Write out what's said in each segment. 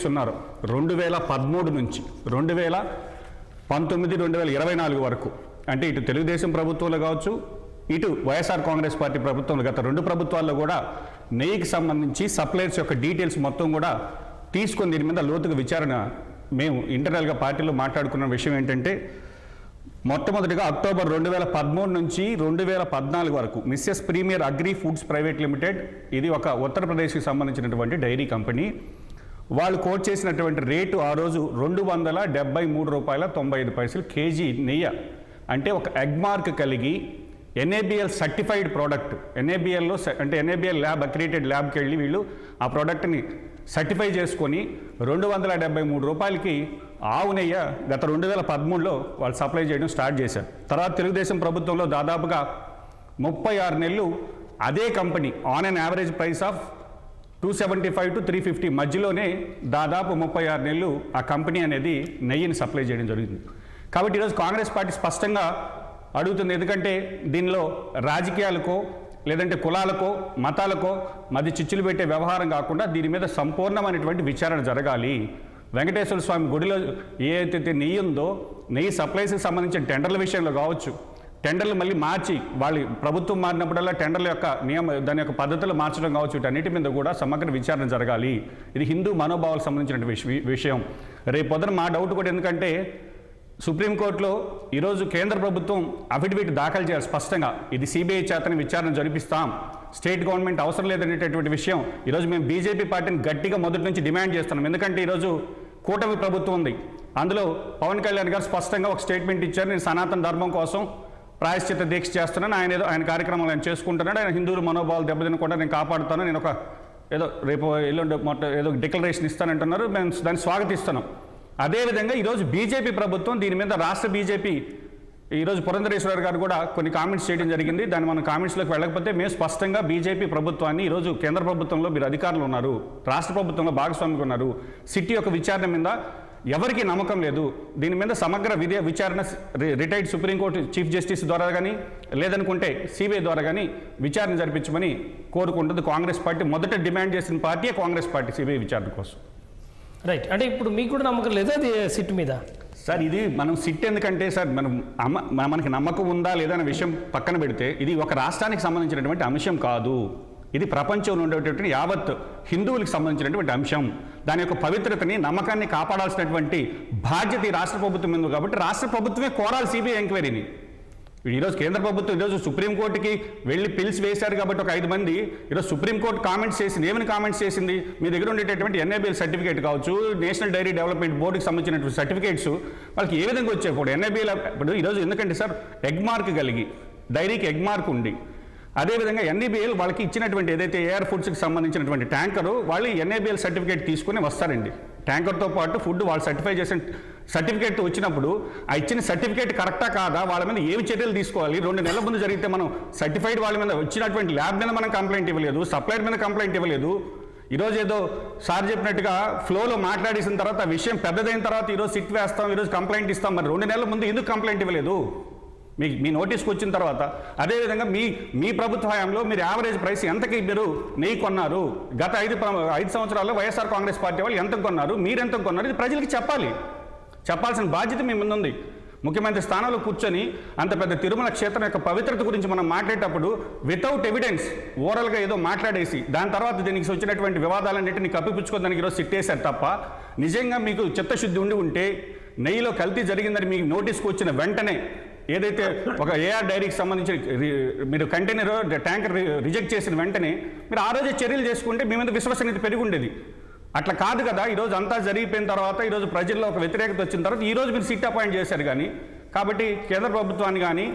ఉన్నారు 2013 నుంచి 2019 2024 వరకు. అంటే ఇటు తెలుగుదేశం ప్రభుత్వంలో కావచ్చు, ఇటు వైఎస్ఆర్ కాంగ్రెస్ పార్టీ ప్రభుత్వంలో గత రెండు ప్రభుత్వాల్లో కూడా నెయ్యికి సంబంధించి సప్లైర్స్ యొక్క డీటెయిల్స్ మొత్తం కూడా తీసుకొని దీని మీద లోతుగా విచారణ మేము ఇంటర్నల్గా పార్టీలో మాట్లాడుకున్న విషయం ఏంటంటే, మొట్టమొదటిగా అక్టోబర్ 2013 నుంచి 2014 వరకు Mrs premier agri foods private limited, ఇది ఒక ఉత్తరప్రదేశ్కి సంబంధించినటువంటి డైరీ కంపెనీ, వాళ్ళు కోట్ చేసినటువంటి రేటు ఆ రోజు ₹273.95 కేజీ నెయ్యి. అంటే ఒక ఎగ్ మార్క్ కలిగి ఎన్ఏబిఎల్ సర్టిఫైడ్ ప్రోడక్ట్, ఎన్ఏబిఎల్లో అంటే ఎన్ఏబిఎల్ ల్యాబ్ అక్రిడిటెడ్ ల్యాబ్కి వెళ్ళి వీళ్ళు ఆ ప్రోడక్ట్ని సర్టిఫై చేసుకొని ₹273కి ఆవు నెయ్యి గత 2013లో వాళ్ళు సప్లై చేయడం స్టార్ట్ చేశారు. తర్వాత తెలుగుదేశం ప్రభుత్వంలో దాదాపుగా 36 నెలలు అదే company on an average price of 275 to 350 మధ్యలోనే దాదాపు 36 నెలలు ఆ కంపెనీ అనేది నెయ్యిని సప్లై చేయడం జరిగింది. కాబట్టి ఈరోజు కాంగ్రెస్ పార్టీ స్పష్టంగా అడుగుతుంది, ఎందుకంటే దీనిలో రాజకీయాలకో లేదంటే కులాలకో మతాలకో మధ్య చిచ్చులు పెట్టే వ్యవహారం కాకుండా దీని మీద సంపూర్ణమైనటువంటి విచారణ జరగాలి. వెంకటేశ్వర స్వామి గుడిలో ఏదైతే నెయ్యి ఉందో, నెయ్యి సప్లైస్కి సంబంధించిన టెండర్ల విషయంలో కావచ్చు, టెండర్లు మళ్ళీ మార్చి వాళ్ళు ప్రభుత్వం మారినప్పుడల్లా టెండర్ల యొక్క దాని యొక్క పద్ధతులు మార్చడం కావచ్చు, వీటన్నిటి మీద కూడా సమగ్ర విచారణ జరగాలి. ఇది హిందూ మనోభావాలకు సంబంధించిన విషయం. రేపు పొద్దున మా డౌట్ కూడా, ఎందుకంటే సుప్రీంకోర్టులో ఈరోజు కేంద్ర ప్రభుత్వం అఫిడవిట్ దాఖలు చేయాలి స్పష్టంగా, ఇది సిబిఐ చేతని విచారణ జరిపిస్తాం, స్టేట్ గవర్నమెంట్ అవసరం లేదనేటటువంటి విషయం ఈరోజు మేము బీజేపీ పార్టీని గట్టిగా మొదటి నుంచి డిమాండ్ చేస్తున్నాం. ఎందుకంటే ఈరోజు కూటమి ప్రభుత్వం ఉంది, అందులో పవన్ కళ్యాణ్ గారు స్పష్టంగా ఒక స్టేట్మెంట్ ఇచ్చారు, నేను సనాతన ధర్మం కోసం ప్రాయశ్చిత్త దీక్ష చేస్తున్నాను, ఆయన కార్యక్రమాలు ఆయన చేసుకుంటున్నాడు, ఆయన హిందువుల మనోభావాలు దెబ్బతినకుండా నేను కాపాడుతాను, నేను ఒక ఏదో రేపు ఎల్లుండి ఏదో డిక్లరేషన్ ఇస్తానంటున్నారు, మేము దాన్ని స్వాగతిస్తున్నాం. అదేవిధంగా ఈరోజు బీజేపీ ప్రభుత్వం దీని మీద రాష్ట్ర బీజేపీ ఈరోజు పురంధరేశ్వర గారు కూడా కొన్ని కామెంట్స్ చేయడం జరిగింది. దాన్ని మనం కామెంట్స్లోకి వెళ్ళకపోతే మేము స్పష్టంగా బీజేపీ ప్రభుత్వాన్ని, ఈరోజు కేంద్ర ప్రభుత్వంలో మీరు అధికారులు ఉన్నారు, రాష్ట్ర ప్రభుత్వంలో భాగస్వామిగా ఉన్నారు, సిటీ యొక్క విచారణ మీద ఎవరికి నమ్మకం లేదు, దీని మీద సమగ్ర విచారణ రిటైర్డ్ సుప్రీంకోర్టు చీఫ్ జస్టిస్ ద్వారా కానీ లేదనుకుంటే సిబిఐ ద్వారా కానీ విచారణ జరిపించమని కోరుకుంటుంది కాంగ్రెస్ పార్టీ. మొదట డిమాండ్ చేసిన పార్టీయే కాంగ్రెస్ పార్టీ సిబిఐ విచారణ కోసం. రైట్, అంటే ఇప్పుడు మీకు కూడా నమ్మకం లేదా అది సిట్ మీద? సార్ ఇది మనం సిట్ ఎందుకంటే సార్ మనకి నమ్మకం ఉందా లేదా అనే విషయం పక్కన పెడితే, ఇది ఒక రాష్ట్రానికి సంబంధించినటువంటి అంశం కాదు, ఇది ప్రపంచంలో ఉండేటటువంటి యావత్ హిందువులకు సంబంధించినటువంటి అంశం. దాని యొక్క పవిత్రతని నమ్మకాన్ని కాపాడాల్సినటువంటి బాధ్యత ఈ రాష్ట్ర ప్రభుత్వం ఉంది. కాబట్టి రాష్ట్ర ప్రభుత్వమే కోరాలి సిబిఐ ఎంక్వైరీని. ఈరోజు కేంద్ర ప్రభుత్వం ఈరోజు సుప్రీంకోర్టుకి వెళ్ళి పిల్స్ వేశారు కాబట్టి ఒక 5 మంది ఈరోజు సుప్రీంకోర్టు కామెంట్స్ చేసింది. ఏమని కామెంట్స్ చేసింది? మీ దగ్గర ఉండేటటువంటి ఎన్ఏబిఎల్ సర్టిఫికేట్ కావచ్చు, నేషనల్ డైరీ డెవలప్మెంట్ బోర్డుకి సంబంధించినటువంటి సర్టిఫికేట్స్ వాళ్ళకి ఏ విధంగా వచ్చాయి? ఇప్పుడు ఎన్ఏబిఎల్ ఇప్పుడు ఈరోజు ఎందుకంటే సార్ ఎగ్ మార్క్ కలిగి డైరీకి ఎగ్ మార్క్ ఉండి, అదేవిధంగా ఎన్ఏబిఎల్ వాళ్ళకి ఇచ్చినటువంటి ఏదైతే ఏఆర్ ఫుడ్స్కి సంబంధించినటువంటి ట్యాంకరు వాళ్ళు ఎన్ఏబిఎల్ సర్టిఫికేట్ తీసుకుని వస్తారండి. ట్యాంకర్తో పాటు ఫుడ్ వాళ్ళు సర్టిఫై చేసిన సర్టిఫికేట్ వచ్చినప్పుడు ఆ ఇచ్చిన సర్టిఫికేట్ కరెక్టా కాదా, వాళ్ళ మీద ఏమి చర్యలు తీసుకోవాలి? 2 నెలల ముందు జరిగితే మనం సర్టిఫైడ్ వాళ్ళ మీద వచ్చినటువంటి ల్యాబ్ మీద మనం కంప్లైంట్ ఇవ్వలేదు, సప్లైర్ మీద కంప్లైంట్ ఇవ్వలేదు. ఈరోజు ఏదో సార్ చెప్పినట్టుగా ఫ్లోలో మాట్లాడేసిన తర్వాత ఆ విషయం పెద్దదైన తర్వాత ఈరోజు సిట్ వేస్తాం, ఈరోజు కంప్లైంట్ ఇస్తాం. మరి 2 నెలల ముందు ఎందుకు కంప్లైంట్ ఇవ్వలేదు? మీ నోటీస్కి వచ్చిన తర్వాత. అదేవిధంగా మీ ప్రభుత్వ హయాంలో మీరు యావరేజ్ ప్రైస్ ఎంతకి మీరు నెయ్యి కొన్నారు? గత 5 సంవత్సరాల్లో వైఎస్ఆర్ కాంగ్రెస్ పార్టీ వాళ్ళు ఎంత కొన్నారు, మీరు ఎంత కొన్నారు? ఇది ప్రజలకి చెప్పాల్సిన బాధ్యత మీ ముందుంది. ముఖ్యమంత్రి స్థానంలో కూర్చొని అంత పెద్ద తిరుమల క్షేత్రం యొక్క పవిత్రత గురించి మనం మాట్లాడేటప్పుడు వితౌట్ ఎవిడెన్స్ ఓరల్గా ఏదో మాట్లాడేసి దాని తర్వాత దీనికి వచ్చినటువంటి వివాదాలన్నింటినీ కప్పిపుచ్చుకోవడానికి ఈరోజు సిట్టేశారు తప్ప, నిజంగా మీకు చిత్తశుద్ధి ఉంటే నెయ్యిలో కల్తీ జరిగిందని మీకు నోటీస్కి వచ్చిన వెంటనే ఏదైతే ఒక ఏఆర్ డైరీకి సంబంధించి మీరు కంటైనర్ ట్యాంకర్ రిజెక్ట్ చేసిన వెంటనే మీరు ఆ రోజే చర్యలు చేసుకుంటే మీ మీద విశ్వసనీయత పెరిగి ఉండేది. అట్లా కాదు కదా. ఈరోజు అంతా జరిగిపోయిన తర్వాత ఈరోజు ప్రజల్లో ఒక వ్యతిరేకత వచ్చిన తర్వాత ఈరోజు మీరు సిట్ అపాయింట్ చేశారు. కానీ కాబట్టి కేంద్ర ప్రభుత్వాన్ని కానీ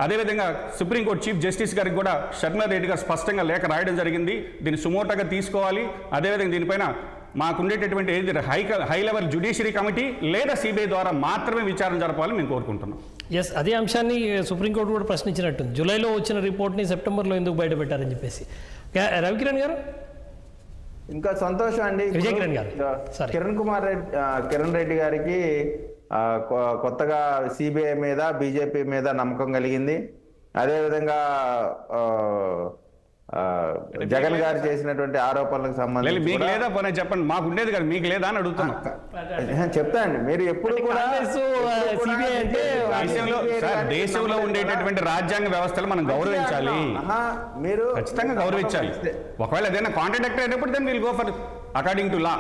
అదేవిధంగా సుప్రీంకోర్టు చీఫ్ జస్టిస్ గారికి కూడా శర్మిలా రెడ్డి గారు స్పష్టంగా లేఖ రాయడం జరిగింది. దీన్ని సుమోటోగా తీసుకోవాలి. అదేవిధంగా దీనిపైన మాకుండేటటువంటి ఏది హై లెవెల్ జ్యుడిషియరీ కమిటీ లేదా సిబిఐ ద్వారా మాత్రమే విచారణ జరపాలని మేము కోరుకుంటున్నాం. ఎస్, అదే అంశాన్ని సుప్రీంకోర్టు కూడా ప్రశ్నించినట్టుంది. జూలైలో వచ్చిన రిపోర్ట్ని సెప్టెంబర్లో ఎందుకు బయటపెట్టారని చెప్పేసి. రవికిరణ్ గారు. ఇంకా సంతోషం అండి. విజయ్ కిరణ్ గారు, కిరణ్ రెడ్డి గారికి కొత్తగా సిబిఐ మీద బీజేపీ మీద నమ్మకం కలిగింది. అదేవిధంగా జగన్ గారు చేసినటువంటి ఆరోపణలకు లేదు, సంబంధించి మీకు కూడా- లేదా పోనీ చెప్పండి, మాకు ఉండేది కదా, మీకు లేదా అని అడుగుతున్నాం. చెప్తాండి మీరు ఎప్పుడు కూడా కాంగ్రెస్, CBI అంటే దేశంలో ఉండేటటువంటి రాజ్యాంగ వ్యవస్థలు మనం గౌరవించాలి, మీరు ఖచ్చితంగా గౌరవించాలి. ఒకవేళ ఏదైనా కాంట్రాడిక్ట్ అయినప్పుడు then will go for according to law.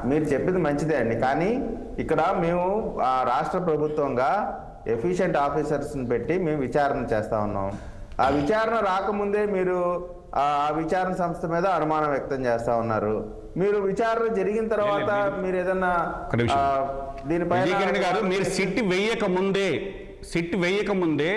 మీరు చెప్పింది మంచిదే అండి, కానీ ఇక్కడ మేము రాష్ట్ర ప్రభుత్వంగా ఎఫిషియెంట్ ఆఫీసర్స్ని పెట్టి మేము విచారణ చేస్తా ఉన్నాం. ఆ విచారణ రాకముందే మీరు ఆ విచారణ సంస్థ మీద అనుమానం వ్యక్తం చేస్తా ఉన్నారు. మీరు విచారణ జరిగిన తర్వాత మీరు ఏదన్నా దీనిపైన గారు మీరు సిట్ వేయక ముందే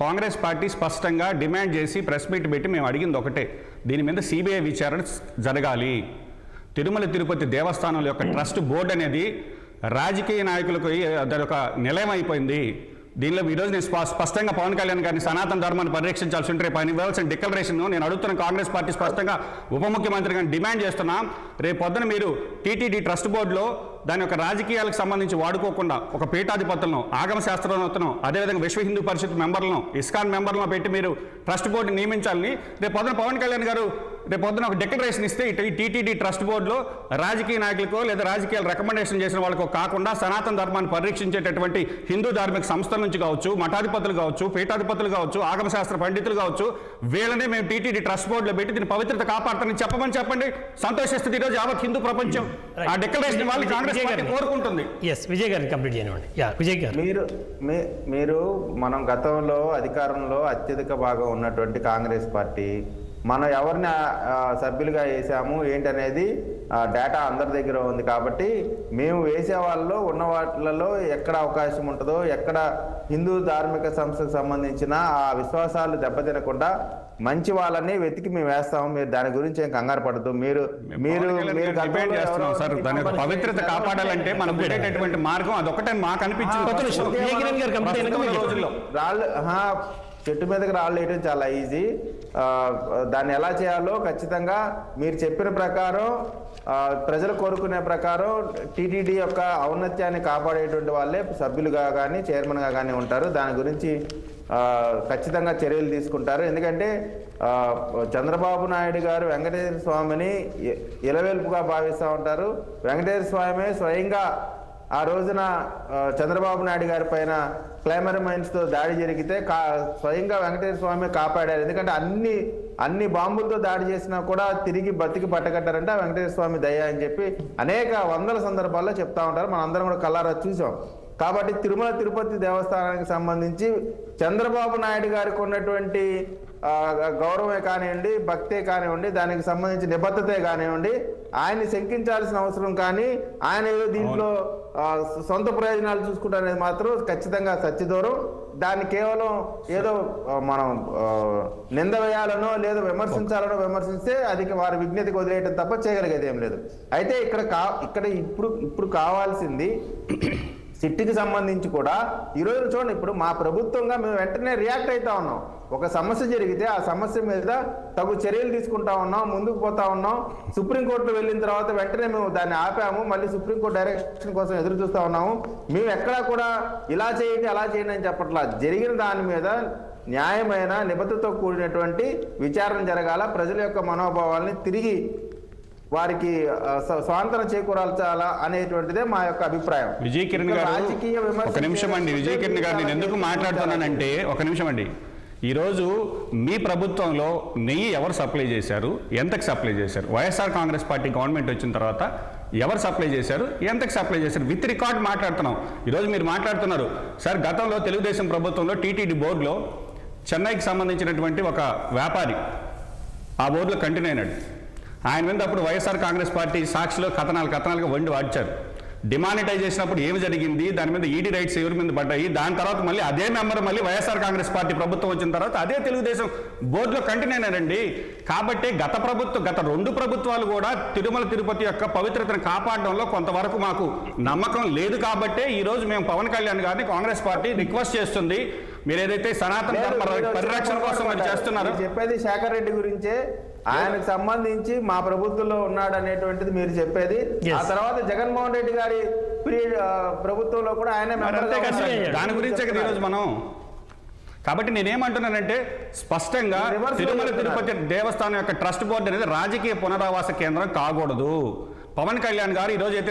కాంగ్రెస్ పార్టీ స్పష్టంగా డిమాండ్ చేసి ప్రెస్ మీట్ పెట్టి మేము అడిగింది ఒకటే, దీని మీద సిబిఐ విచారణ జరగాలి. తిరుమల తిరుపతి దేవస్థానం యొక్క ట్రస్ట్ బోర్డు అనేది రాజకీయ నాయకులకు అదొక నిలయం అయిపోయింది. దీనిలో ఈరోజు నేను స్పష్టంగా పవన్ కళ్యాణ్ గారిని సనాతన ధర్మాన్ని పరిరక్షించాల్సి ఉంటే రేపు ఆయన ఇవ్వాల్సిన డిక్లరేషన్ నేను అడుగుతున్న కాంగ్రెస్ పార్టీ స్పష్టంగా ఉప ముఖ్యమంత్రి గారిని డిమాండ్ చేస్తున్నాం. రేపు పొద్దున మీరు టీటీడీ ట్రస్ట్ బోర్డులో దాని యొక్క రాజకీయాలకు సంబంధించి వాడుకోకుండా ఒక పీఠాధిపతులను, ఆగమ శాస్త్రవేత్తలను, అదేవిధంగా విశ్వ హిందూ పరిషత్ మెంబర్లను, ఇస్కాన్ మెంబర్లను పెట్టి మీరు ట్రస్ట్ బోర్డు నియమించాలని రేపు పొద్దున పవన్ కళ్యాణ్ గారు రేపు పొద్దున ఒక డిక్లరేషన్ ఇస్తే ఈ టీటీడీ ట్రస్ట్ బోర్డులో రాజకీయ నాయకులకో లేదా రాజకీయాలు రికమెండేషన్ చేసిన వాళ్ళకో కాకుండా సనాతన ధర్మాన్ని పరిరక్షించేటటువంటి హిందూ ధార్మిక సంస్థల నుంచి కావచ్చు, మఠాధిపతులు కావచ్చు, పీఠాధిపతులు కావచ్చు, ఆగమ శాస్త్ర పండితులు కావచ్చు, వీళ్ళనే మేము టీటీడీ ట్రస్ట్ బోర్డులో పెట్టి దీని పవిత్రత కాపాడుతానని చెప్పండి. సంతోషిస్తుంది ఈరోజు యావత్ హిందూ ప్రపంచం. ఆ డిక్లరేషన్ వాళ్ళు కాంగ్రెస్ పార్టీ కోరుకుంటుంది. విజయ్ గారిని కంప్లీట్ చేయనివ్వండి. విజయ్ గారు, మీరు మనం గతంలో అధికారంలో అత్యధిక భాగం ఉన్నటువంటి కాంగ్రెస్ పార్టీ మనం ఎవరిని సభ్యులుగా వేసాము ఏంటనేది డేటా అందరి దగ్గర ఉంది. కాబట్టి మేము వేసే వాళ్ళలో ఉన్న వాటిలలో ఎక్కడ అవకాశం ఉంటుందో, ఎక్కడ హిందూ ధార్మిక సంస్థకు సంబంధించిన ఆ విశ్వాసాలు దెబ్బతినకుండా మంచి వాళ్ళని వెతికి మేము వేస్తాము. మీరు దాని గురించి ఏం కంగారు పడద్దు. మీరు పవిత్రత కాపాడాలంటే మనం పెట్టేటటువంటి మార్గం అదొకటే మాకు అనిపించింది. రాళ్ళు చెట్టు మీదకి రాళ్ళు వేయడం చాలా ఈజీ. దాన్ని ఎలా చేయాలో ఖచ్చితంగా మీరు చెప్పిన ప్రకారం ప్రజలు కోరుకునే ప్రకారం టీటీడీ యొక్క ఔన్నత్యాన్ని కాపాడేటువంటి వాళ్ళే సభ్యులుగా కానీ చైర్మన్గా కానీ ఉంటారు. దాని గురించి ఖచ్చితంగా చర్యలు తీసుకుంటారు. ఎందుకంటే చంద్రబాబు నాయుడు గారు వెంకటేశ్వర స్వామిని ఇలవెల్పుగా భావిస్తూ ఉంటారు. వెంకటేశ్వర స్వామి స్వయంగా ఆ రోజున చంద్రబాబు నాయుడు గారి పైన క్లైమర్ మైన్స్తో దాడి జరిగితే స్వయంగా వెంకటేశ్వర స్వామి కాపాడారు. ఎందుకంటే అన్ని బాంబులతో దాడి చేసినా కూడా తిరిగి బతికి పట్టగట్టారంటే వెంకటేశ్వర స్వామి దయ అని చెప్పి అనేక వందల సందర్భాల్లో చెప్తా ఉంటారు. మనం అందరం కూడా కళ్ళారా చూసాం. కాబట్టి తిరుమల తిరుపతి దేవస్థానానికి సంబంధించి చంద్రబాబు నాయుడు గారికి ఉన్నటువంటి గౌరవమే కానివ్వండి, భక్తే కానివ్వండి, దానికి సంబంధించి నిబద్ధతే కానివ్వండి, ఆయన్ని శంకించాల్సిన అవసరం కానీ ఆయన ఏదో దీంట్లో సొంత ప్రయోజనాలు చూసుకుంటారనేది మాత్రం ఖచ్చితంగా సత్యదూరం. దాన్ని కేవలం ఏదో మనం నింద వేయాలనో లేదా విమర్శించాలనో విమర్శిస్తే అది వారి విజ్ఞతకి వదిలేయటం తప్ప చేయగలిగేది ఏం లేదు. అయితే ఇక్కడ ఇప్పుడు కావాల్సింది సిట్టికి సంబంధించి కూడా ఈరోజు చూడండి, ఇప్పుడు మా ప్రభుత్వంగా మేము వెంటనే రియాక్ట్ అవుతా ఉన్నాం. ఒక సమస్య జరిగితే ఆ సమస్య మీద తగు చర్యలు తీసుకుంటా ఉన్నాం, ముందుకు పోతా ఉన్నాం. సుప్రీంకోర్టులో వెళ్ళిన తర్వాత వెంటనే మేము దాన్ని ఆపాము, మళ్ళీ సుప్రీంకోర్టు డైరెక్షన్ కోసం ఎదురు చూస్తూ ఉన్నాము. మేము ఎక్కడా కూడా ఇలా చేయండి అలా చేయండి అని చెప్పట్లా. జరిగిన దాని మీద న్యాయమైన నిబద్ధతతో కూడినటువంటి విచారణ జరగాల. ప్రజల యొక్క మనోభావాల్ని తిరిగి వారికి స్వాతంత్రం చేకూరాల్చాలా అనేటువంటిదే మా యొక్క అభిప్రాయం. విజయ్ కిరణ్ గారు ఒక నిమిషం అండి. విజయ్ కిరణ్ గారు నేను ఎందుకు మాట్లాడుతున్నానంటే ఒక నిమిషం అండి. ఈరోజు మీ ప్రభుత్వంలో నెయ్యి ఎవరు సప్లై చేశారు, ఎంతకు సప్లై చేశారు? వైఎస్ఆర్ కాంగ్రెస్ పార్టీ గవర్నమెంట్ వచ్చిన తర్వాత ఎవరు సప్లై చేశారు, ఎంతకు సప్లై చేశారు? విత్ రికార్డ్ మాట్లాడుతున్నాం. ఈరోజు మీరు మాట్లాడుతున్నారు సార్, గతంలో తెలుగుదేశం ప్రభుత్వంలో టీటీడీ బోర్డులో చెన్నైకి సంబంధించినటువంటి ఒక వ్యాపారి ఆ బోర్డులో కంటిన్యూ అయినాడు. ఆయన మీద అప్పుడు వైఎస్ఆర్ కాంగ్రెస్ పార్టీ సాక్షిలో కథనాలుగా వండి వాడిచారు. డిమానిటైజ్ చేసినప్పుడు ఏమి జరిగింది, దాని మీద ఈడీ రైట్స్ ఎవరి మీద పడ్డాయి, దాని తర్వాత మళ్ళీ అదే మెంబర్ మళ్ళీ వైఎస్ఆర్ కాంగ్రెస్ పార్టీ ప్రభుత్వం వచ్చిన తర్వాత అదే తెలుగుదేశం బోర్డులో కంటిన్యూ అయినారండి. కాబట్టి గత రెండు ప్రభుత్వాలు కూడా తిరుమల తిరుపతి యొక్క పవిత్రతను కాపాడడంలో కొంతవరకు మాకు నమ్మకం లేదు. కాబట్టే ఈరోజు మేము పవన్ కళ్యాణ్ గారిని కాంగ్రెస్ పార్టీ రిక్వెస్ట్ చేస్తుంది, మీరు ఏదైతే సనాతన ధర్మ పరిరక్షణ కోసం మీరు చేస్తున్నారు. చెప్పేది శేఖర్ రెడ్డి గురించే, ఆయనకు సంబంధించి మా ప్రభుత్వంలో ఉన్నాడు అనేటువంటిది మీరు చెప్పేది. ఆ తర్వాత జగన్మోహన్ రెడ్డి గారి ప్రభుత్వంలో కూడా ఆయన దాని గురించే కదా ఈరోజు మనం కాబట్టి నేనేమంటున్నానంటే స్పష్టంగా రివర్స్ తిరుమల చెప్తున్నారు. తిరుపతి దేవస్థానం యొక్క ట్రస్ట్ బోర్డు అనేది రాజకీయ పునరావాస కేంద్రం కాకూడదు. పవన్ కళ్యాణ్ గారు ఈరోజు అయితే